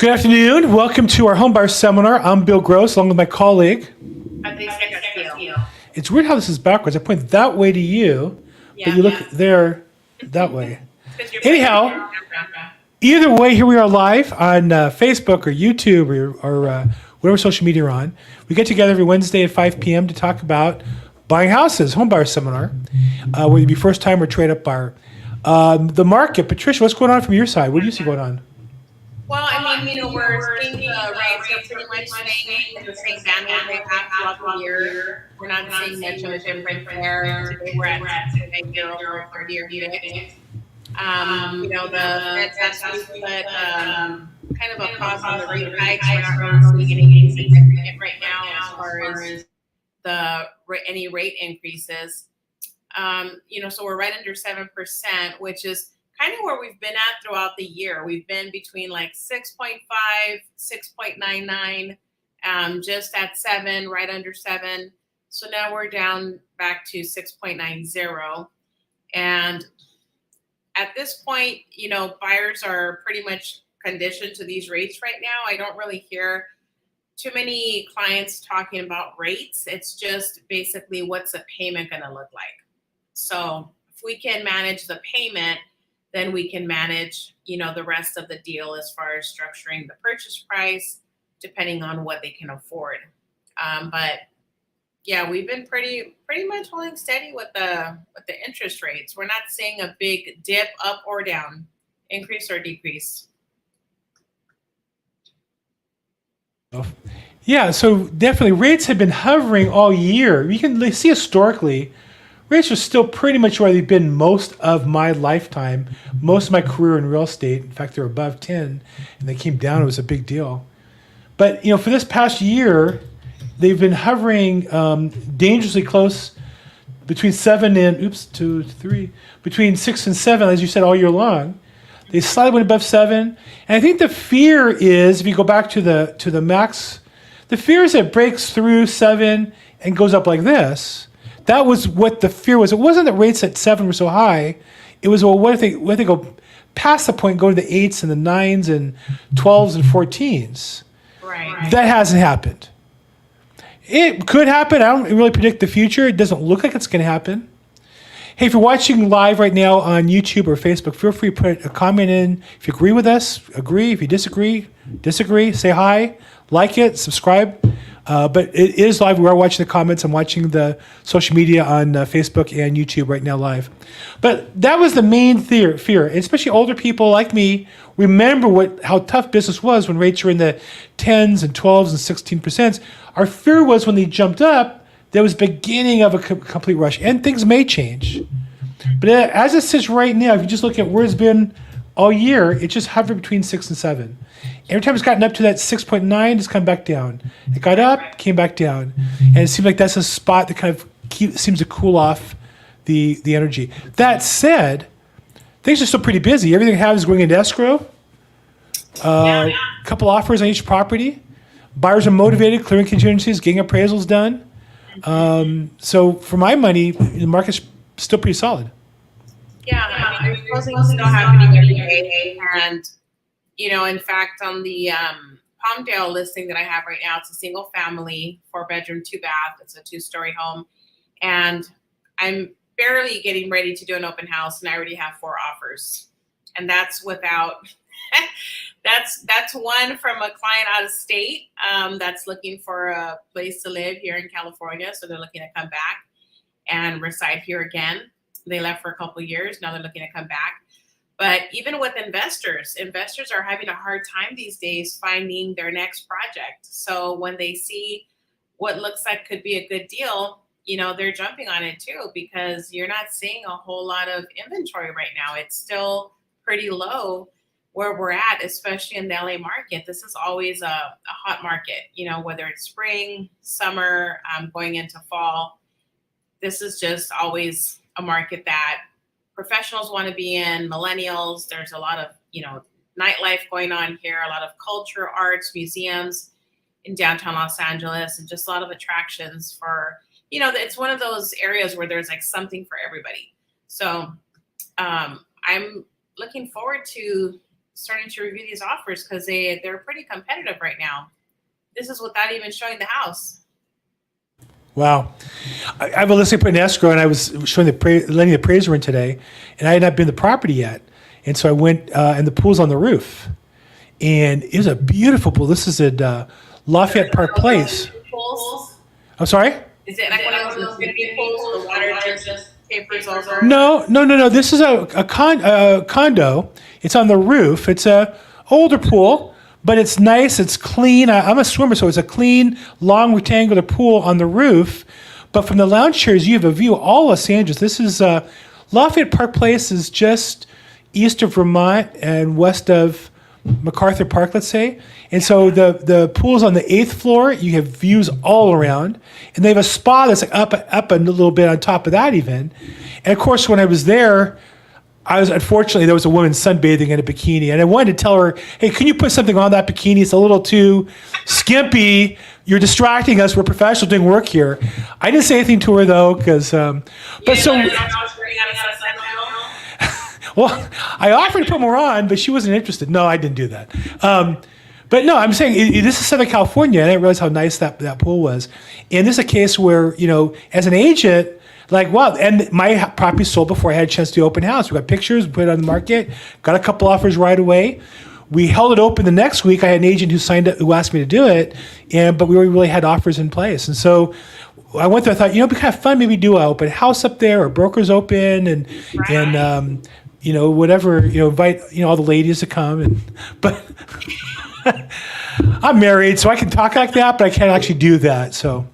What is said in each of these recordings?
Good afternoon. Welcome to our homebuyer seminar. I'm Bill Gross, along with my colleague. It's weird how this is backwards. I point that way to you, but you look there that way. Anyhow, either way, here we are live on Facebook or YouTube or whatever social media you're on. We get together every Wednesday at 5 p.m. to talk about buying houses, homebuyer seminar, whether it be first time or trade up buyer. The market, Patricia, what's going on from your side? What do you see going on? Well, we're seeing the rates are pretty much staying in the same bandwidth they have throughout the year. We're not seeing much of a difference there. Today we're at 6.90 for 30-year fixed. The Fed's actually put kind of a pause on the rate hikes. We're not really seeing anything significant right now as far as any rate increases. So we're right under 7%, which is kind of where we've been at throughout the year. We've been between like 6.5, 6.99, just at 7, right under 7. So now we're down back to 6.90. And at this point, buyers are pretty much conditioned to these rates right now. I don't really hear too many clients talking about rates. It's just basically what's the payment going to look like. So if we can manage the payment, then we can manage, the rest of the deal as far as structuring the purchase price, depending on what they can afford. But yeah, we've been pretty much holding steady with the interest rates. We're not seeing a big dip up or down, increase or decrease. Yeah, so definitely rates have been hovering all year. You can see historically, rates are still pretty much where they've been most of my lifetime, most of my career in real estate. In fact, they're above 10, and they came down. It was a big deal. But, for this past year, they've been hovering dangerously close between 7 and, between 6 and 7, as you said, all year long. They slightly went above 7. And I think the fear is, if you go back to the max, the fear is it breaks through 7 and goes up like this. That was what the fear was. It wasn't that rates at 7 were so high. It was, well, what if they go past the point and go to the 8s and the 9s and 12s and 14s? Right. That hasn't happened. It could happen. I don't really predict the future. It doesn't look like it's going to happen. Hey, if you're watching live right now on YouTube or Facebook, feel free to put a comment in. If you agree with us, agree. If you disagree, say hi, like it, subscribe. But it is live. We are watching the comments. I'm watching the social media on Facebook and YouTube right now live. But that was the main fear. Especially older people like me remember how tough business was when rates were in the 10s and 12s and 16%. Our fear was when they jumped up, there was beginning of a complete rush. And things may change. But as it sits right now, if you just look at where it's been all year, it just hovered between 6 and 7. Every time it's gotten up to that 6.9, it's come back down. It got up, came back down. And it seems like that's a spot that kind of seems to cool off the energy. That said, things are still pretty busy. Everything I have is going into escrow. A couple offers on each property. Buyers are motivated, clearing contingencies, getting appraisals done. So for my money, the market's still pretty solid. Yeah, there's closings still happening every day. And, in fact, on the Palmdale listing that I have right now, it's a single family, 4-bedroom, 2-bath. It's a 2-story home. And I'm barely getting ready to do an open house, and I already have 4 offers. And that's without, that's one from a client out of state that's looking for a place to live here in California. So they're looking to come back and reside here again. They left for a couple of years. Now they're looking to come back. But even with investors are having a hard time these days finding their next project. So when they see what looks like could be a good deal, they're jumping on it too, because you're not seeing a whole lot of inventory right now. It's still pretty low where we're at, especially in the LA market. This is always a hot market, whether it's spring, summer, going into fall. This is just always a market that professionals want to be in, millennials. There's a lot of, nightlife going on here, a lot of culture, arts, museums in downtown Los Angeles, and just a lot of attractions for, it's one of those areas where there's like something for everybody. So I'm looking forward to starting to review these offers because they're pretty competitive right now. This is without even showing the house. Wow. I have a listing put in escrow, and I was showing letting the appraiser in today, and I had not been to the property yet. And so I went, and the pool's on the roof. And it was a beautiful pool. This is at Lafayette Park Place. Pools? I'm sorry? Is it like one of those infinity pools? The water just tapers over? No. This is a condo. It's on the roof. It's a older pool, but it's nice. It's clean. I'm a swimmer, so it's a clean, long rectangular pool on the roof. But from the lounge chairs, you have a view of all Los Angeles. This is Lafayette Park Place is just east of Vermont and west of MacArthur Park, let's say. And so the pool's on the 8th floor. You have views all around. And they have a spa that's like up a little bit on top of that even. And of course, when I was there, unfortunately, there was a woman sunbathing in a bikini. And I wanted to tell her, hey, can you put something on that bikini? It's a little too skimpy. You're distracting us. We're professionals doing work here. I didn't say anything to her, though, because... Well, I offered to put more on, but she wasn't interested. No, I didn't do that. But no, I'm saying this is Southern California, and I didn't realize how nice that pool was. And this is a case where, as an agent, like, wow, and my property sold before I had a chance to do open house. We got pictures, we put it on the market, got a couple offers right away. We held it open the next week. I had an agent who signed up, who asked me to do it, but we really had offers in place. And so I went there, I thought, it'd be kind of fun, maybe do an open house up there, or brokers open, and whatever, invite, all the ladies to come. But I'm married, so I can talk like that, but I can't actually do that. So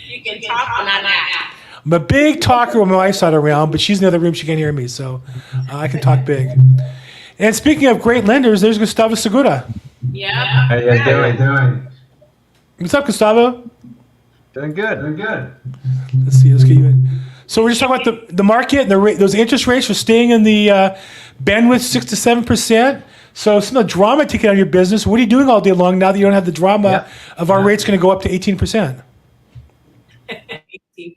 you can talk, but not that. I'm a big talker when my wife's not around, but she's in the other room. She can't hear me, so I can talk big. And speaking of great lenders, there's Gustavo Segura. Yeah. How you guys doing? What's up, Gustavo? Doing good. Let's see. Let's get you in. So we're just talking about the market and those interest rates are staying in the bandwidth 6 to 7%. So some of the drama taking out of your business. What are you doing all day long now that you don't have the drama of our rates going to go up to 18%? 18%.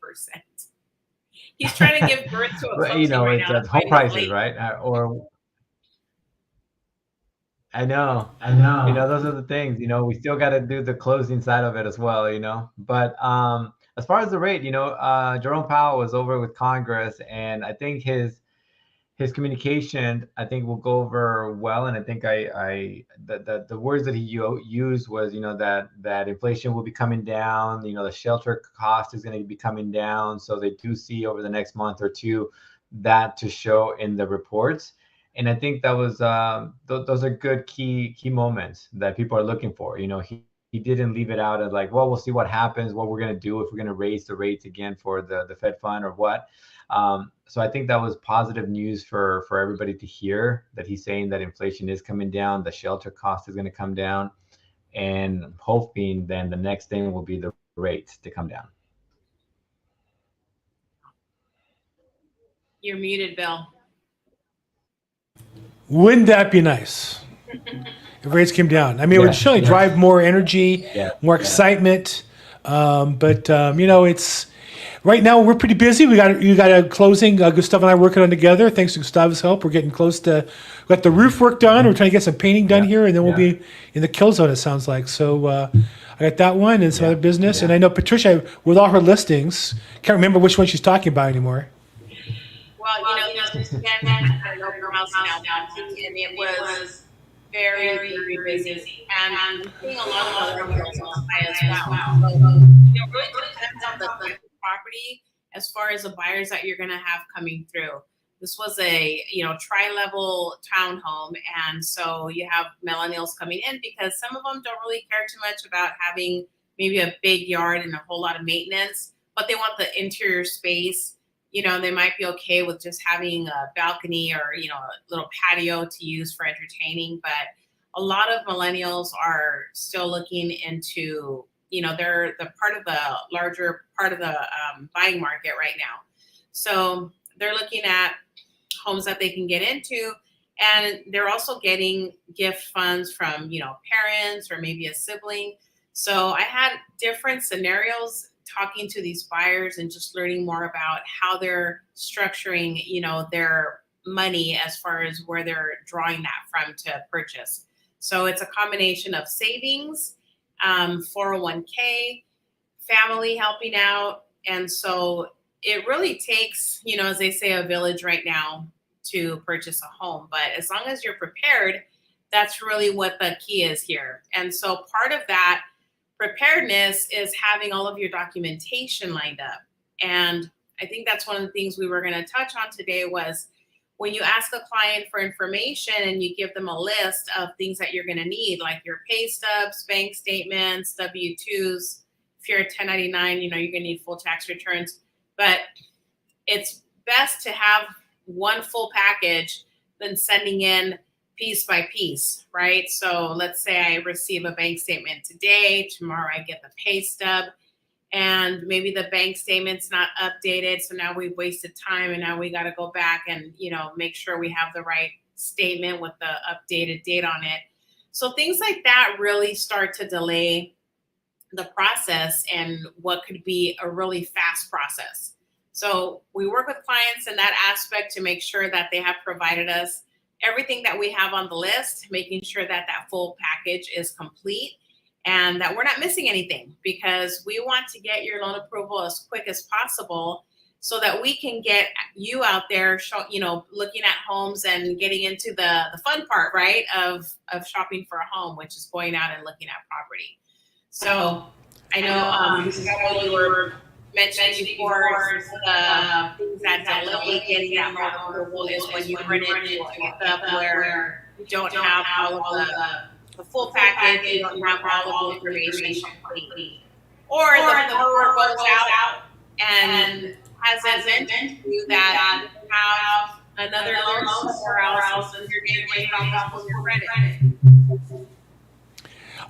He's trying to give birth to a it's home prices, right? I know. Those are the things. We still got to do the closing side of it as well. But as far as the rate, Jerome Powell was over with Congress, and I think his communication, I think, will go over well. And I think the words that he used was, that inflation will be coming down. The shelter cost is going to be coming down. So they do see over the next month or two that to show in the reports. And I think that was those are good key moments that people are looking for. He didn't leave it out as like, well, we'll see what happens, what we're going to do, if we're going to raise the rates again for the Fed fund or what. So I think that was positive news for everybody to hear, that he's saying that inflation is coming down, the shelter cost is going to come down, and hoping then the next thing will be the rates to come down. You're muted, Bill. Wouldn't that be nice if rates came down? I mean, it would surely drive more energy, more excitement. But it's right now we're pretty busy. You got a closing. Gustavo and I are working on together. Thanks to Gustavo's help, we're getting close to. We got the roof work done. We're trying to get some painting done here, and then we'll be in the kill zone. It sounds like so. I got that one and some other business, and I know Patricia with all her listings. Can't remember which one she's talking about anymore. Well, this weekend I know your house now, and it was very, very busy, and seeing a lot of other homes on buy as well. So it really depends on the property as far as the buyers that you're going to have coming through. This was a tri-level townhome, and so you have millennials coming in because some of them don't really care too much about having maybe a big yard and a whole lot of maintenance, but they want the interior space. They might be okay with just having a balcony or, a little patio to use for entertaining. But a lot of millennials are still looking into, they're the part of the larger part of the buying market right now. So they're looking at homes that they can get into. And they're also getting gift funds from, parents or maybe a sibling. So I had different scenarios talking to these buyers and just learning more about how they're structuring, their money as far as where they're drawing that from to purchase. So it's a combination of savings, 401k, family helping out. And so it really takes, as they say, a village right now to purchase a home. But as long as you're prepared, that's really what the key is here. And so part of that preparedness is having all of your documentation lined up. And I think that's one of the things we were going to touch on today was when you ask a client for information and you give them a list of things that you're going to need, like your pay stubs, bank statements, W-2s. If you're a 1099, you're going to need full tax returns. But it's best to have one full package than sending in piece by piece, right? So let's say I receive a bank statement today, tomorrow I get the pay stub, and maybe the bank statement's not updated. So now we've wasted time and now we got to go back and, make sure we have the right statement with the updated date on it. So things like that really start to delay the process and what could be a really fast process. So we work with clients in that aspect to make sure that they have provided us everything that we have on the list, making sure that that full package is complete and that we're not missing anything, because we want to get your loan approval as quick as possible so that we can get you out there, looking at homes and getting into the fun part, right, of shopping for a home, which is going out and looking at property. So I know you were mentioning before the things that delay getting that loan approval is when you run into a hiccup where you don't have all of the full package, you don't have all of the information complete. Or the borrower goes out and hasn't mentioned to you that you have another loan somewhere else and you're getting ready off of your credit.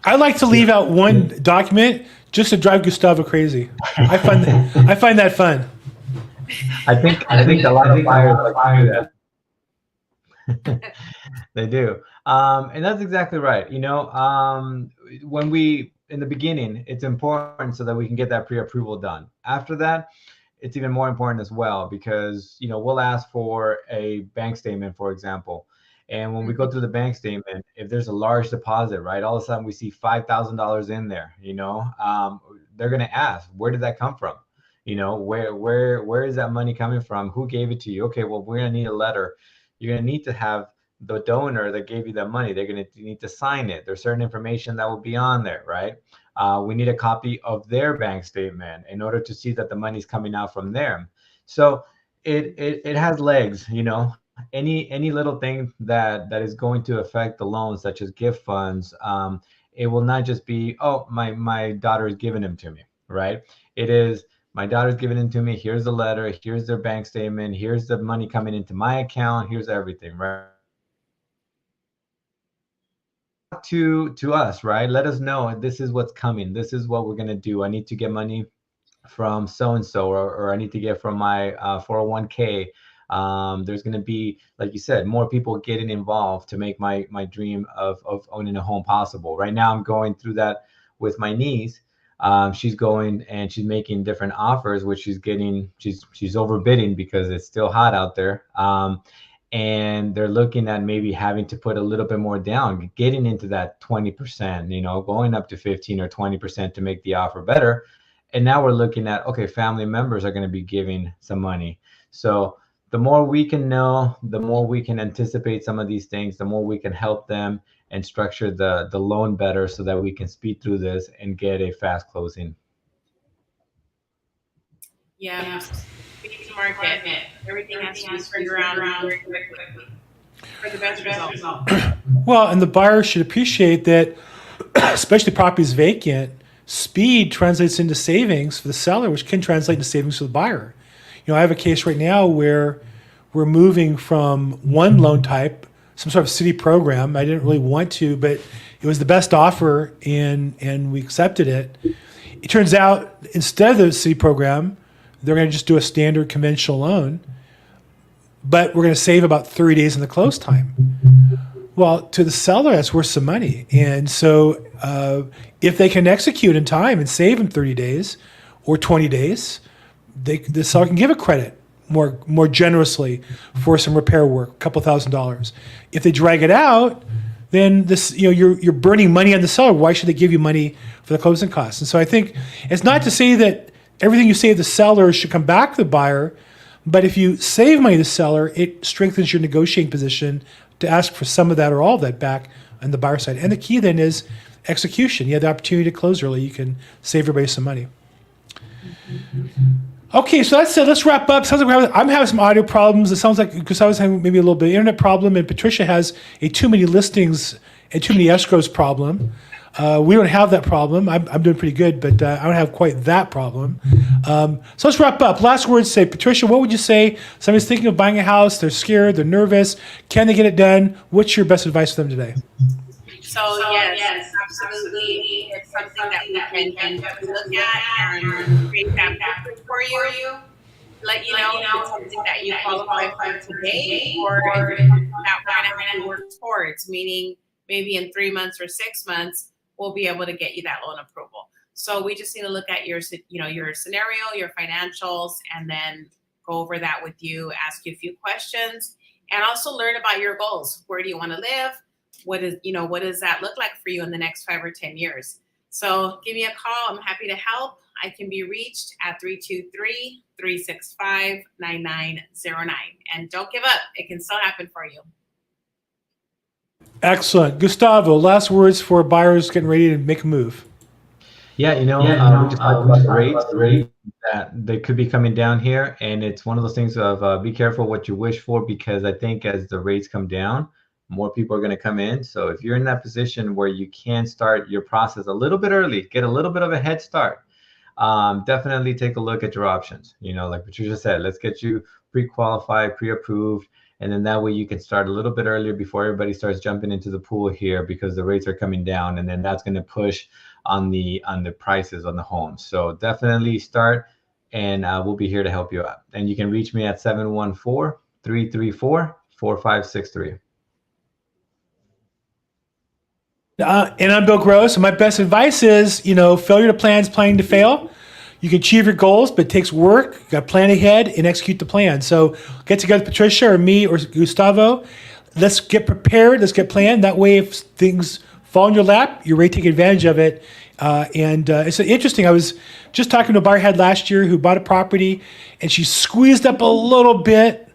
I like to leave out one document just to drive Gustavo crazy. I find that fun. I think a lot of buyers like to do that. They do. And that's exactly right. When we, in the beginning, it's important so that we can get that pre-approval done. After that, it's even more important as well, because, we'll ask for a bank statement, for example. And when we go through the bank statement, if there's a large deposit, right, all of a sudden we see $5,000 in there, they're going to ask, where did that come from? Where is that money coming from? Who gave it to you? Okay, well, we're going to need a letter. You're going to need to have the donor that gave you that money. They're going to need to sign it. There's certain information that will be on there, right? We need a copy of their bank statement in order to see that the money's coming out from them. So it has legs, any little thing that is going to affect the loan, such as gift funds, it will not just be, oh, my daughter is giving them to me, right? It is, my daughter's giving them to me. Here's the letter. Here's their bank statement. Here's the money coming into my account. Here's everything, right? To us, right? Let us know this is what's coming. This is what we're gonna do. I need to get money from so and so, or I need to get from my 401k. There's going to be, like you said, more people getting involved to make my dream of owning a home possible. Right now, I'm going through that with my niece. She's going and she's making different offers, which she's overbidding because it's still hot out there. And they're looking at maybe having to put a little bit more down, getting into that 20%, going up to 15 or 20% to make the offer better. And now we're looking at, okay, family members are going to be giving some money. So the more we can know, the more we can anticipate some of these things, the more we can help them and structure the loan better so that we can speed through this and get a fast closing. Yeah. Speed to market. Everything has to be turned around very quickly for the best result. Well, and the buyer should appreciate that, especially properties vacant, speed translates into savings for the seller, which can translate into savings for the buyer. I have a case right now where we're moving from one loan type, some sort of city program. I didn't really want to, but it was the best offer, and we accepted it. It turns out instead of the city program, they're going to just do a standard conventional loan, but we're going to save about 30 days in the close time. Well, to the seller, that's worth some money. And so if they can execute in time and save in 30 days or 20 days, the seller can give a credit more generously for some repair work, a couple $1,000s. If they drag it out, then this, you're burning money on the seller. Why should they give you money for the closing costs? And so I think it's not to say that everything you say to the seller should come back to the buyer, but if you save money to the seller, it strengthens your negotiating position to ask for some of that or all of that back on the buyer side. And the key then is execution. You have the opportunity to close early. You can save everybody some money. Okay, so that's it. Let's wrap up. Sounds like I'm having some audio problems. It sounds like Gustavo's having maybe a little bit of internet problem, and Patricia has a too many listings and too many escrows problem. We don't have that problem. I'm doing pretty good, but I don't have quite that problem. So let's wrap up. Last words, say, Patricia, what would you say? Somebody's thinking of buying a house. They're scared. They're nervous. Can they get it done? What's your best advice for them today? So yes, absolutely. It's something that we can look at and create that pathway for you. Let you know if it's something that you qualify for today, or if it's something that we're going to work towards, meaning maybe in 3 months or 6 months, we'll be able to get you that loan approval. So we just need to look at your scenario, your financials, and then go over that with you, ask you a few questions, and also learn about your goals. Where do you want to live? What does that look like for you in the next 5 or 10 years? So give me a call. I'm happy to help. I can be reached at 323-365-9909. And don't give up. It can still happen for you. Excellent. Gustavo, last words for buyers getting ready to make a move. Yeah, we just talked about the rates that they could be coming down here, and it's one of those things of be careful what you wish for, because I think as the rates come down, more people are going to come in. So if you're in that position where you can start your process a little bit early, get a little bit of a head start, definitely take a look at your options. Like Patricia said, let's get you pre-qualified, pre-approved, and then that way you can start a little bit earlier before everybody starts jumping into the pool here, because the rates are coming down, and then that's going to push on the prices on the homes. So definitely start, and we'll be here to help you out. And you can reach me at 714-334-4563. And I'm Bill Gross, and my best advice is, failure to plan is planning to fail. You can achieve your goals, but it takes work. You got to plan ahead and execute the plan. So get together with Patricia or me or Gustavo. Let's get prepared. Let's get planned. That way, if things fall in your lap, you're ready to take advantage of it. It's interesting. I was just talking to a buyer I had last year who bought a property, and she squeezed up a little bit.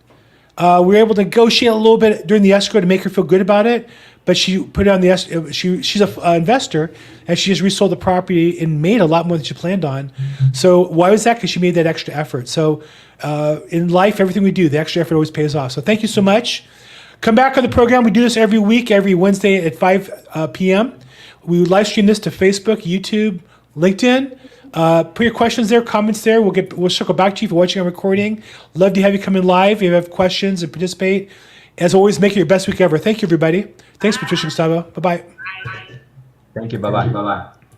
We were able to negotiate a little bit during the escrow to make her feel good about it. But she put it on the she's an investor, and she just resold the property and made a lot more than she planned on. So why was that? Because she made that extra effort. So in life, everything we do, the extra effort always pays off. So thank you so much. Come back on the program. We do this every week, every Wednesday at 5 p.m. We live stream this to Facebook, YouTube, LinkedIn. Put your questions there, comments there. We'll circle back to you if you're watching a recording. Love to have you come in live if you have questions and participate. As always, make it your best week ever. Thank you, everybody. Thanks, Patricia and Gustavo. Bye-bye. Thank you. Bye-bye. Bye-bye.